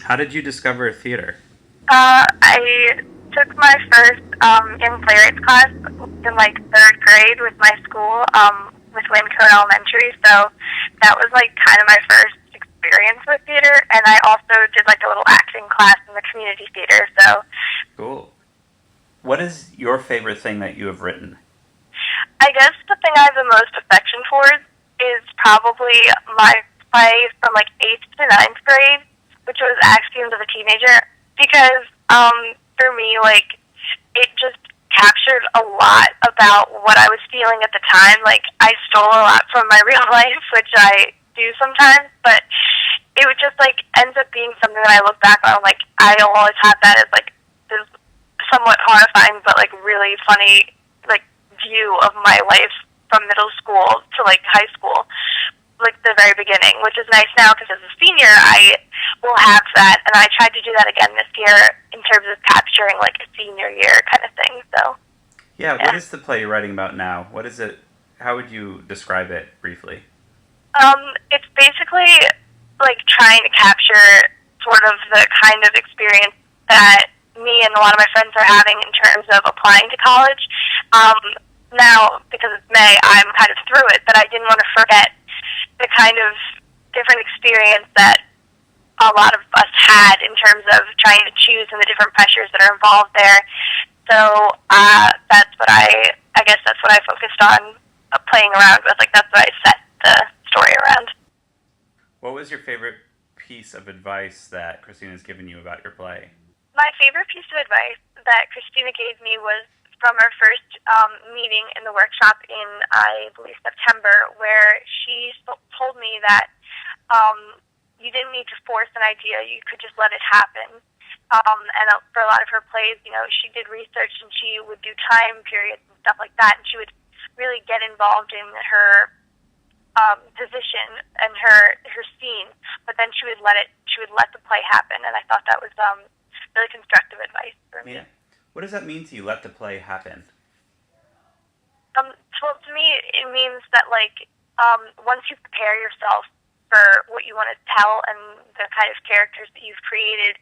How did you discover theater? I took my first young playwrights class in like third grade with my school, with Wayne Coan Elementary. So that was like kind of my first experience with theater. And I also did like a little acting class in the community theater. So Cool. What is your favorite thing that you have written? I guess the thing I have the most affection towards is probably my play from like 8th to ninth grade, which was Axioms of a Teenager, because for me, like, it just captured a lot about what I was feeling at the time. Like, I stole a lot from my real life, which I do sometimes, but it would just, like, ends up being something that I look back on. Like, I always had that as, like, this somewhat horrifying, but, like, really funny, like, view of my life from middle school to, like, high school, like, the very beginning, which is nice now because as a senior, I will have that, and I tried to do that again this year in terms of capturing, like, a senior year kind of thing, so, Yeah, what yeah. is the play you're writing about now? What is it? How would you describe it briefly? It's basically, like, trying to capture sort of the kind of experience that me and a lot of my friends are having in terms of applying to college. Um, Now, because it's May, I'm kind of through it, but I didn't want to forget the kind of different experience that a lot of us had in terms of trying to choose and the different pressures that are involved there. So that's what I guess that's what I focused on playing around with. Like that's what I set the story around. What was your favorite piece of advice that Christina's given you about your play? My favorite piece of advice that Christina gave me was from our first meeting in the workshop in, I believe, September, where she told me that you didn't need to force an idea; you could just let it happen. And for a lot of her plays, you know, she did research and she would do time periods and stuff like that, and she would really get involved in her position and her scene. But then she would let the play happen, and I thought that was really constructive advice for me. Yeah. What does that mean to you? Let the play happen. Well, to me, it means that like once you prepare yourself for what you want to tell and the kind of characters that you've created,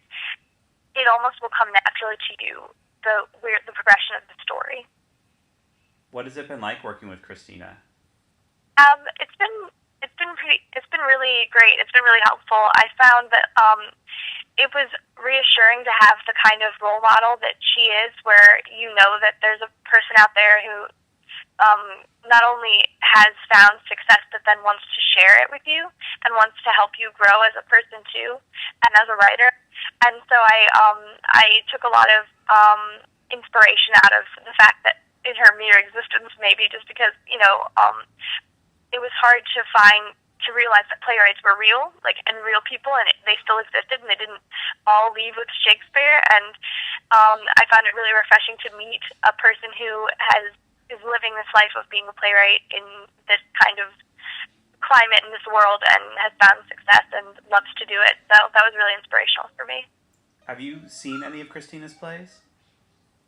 it almost will come naturally to you the progression of the story. What has it been like working with Christina? It's been really great. It's been really helpful. I found that it was reassuring to have the kind of role model that she is, where you know that there's a person out there who not only has found success, but then wants to share it with you and wants to help you grow as a person too, and as a writer. And so I took a lot of inspiration out of the fact that in her mere existence, maybe just because it was hard to realize that playwrights were real, like, and real people, and they still existed, and they didn't all leave with Shakespeare. And I found it really refreshing to meet a person who is living this life of being a playwright in this kind of climate in this world and has found success and loves to do it. So that was really inspirational for me. Have you seen any of Christina's plays?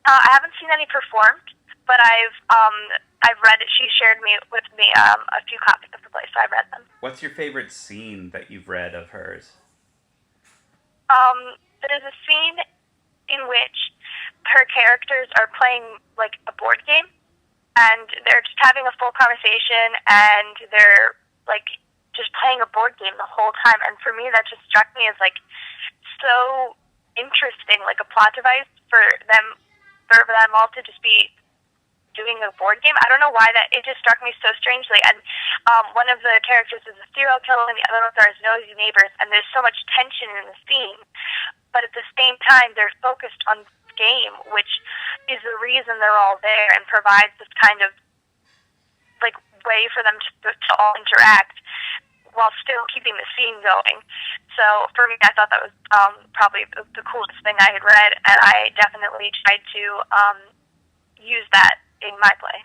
I haven't seen any performed, but I've read it. She shared with me a few copies of the play, so I've read them. What's your favorite scene that you've read of hers? There's a scene in which her characters are playing like a board game, and they're just having a full conversation, and they're like just playing a board game the whole time. And for me, that just struck me as like so interesting, like a plot device for them all to just be doing a board game. I don't know why that it just struck me so strangely. And one of the characters is a serial killer, and the other ones are his nosy neighbors. And there's so much tension in the scene, but at the same time, they're focused on this game, which is the reason they're all there and provides this kind of like way for them to all interact while still keeping the scene going. So for me, I thought that was probably the coolest thing I had read, and I definitely tried to use that in my play.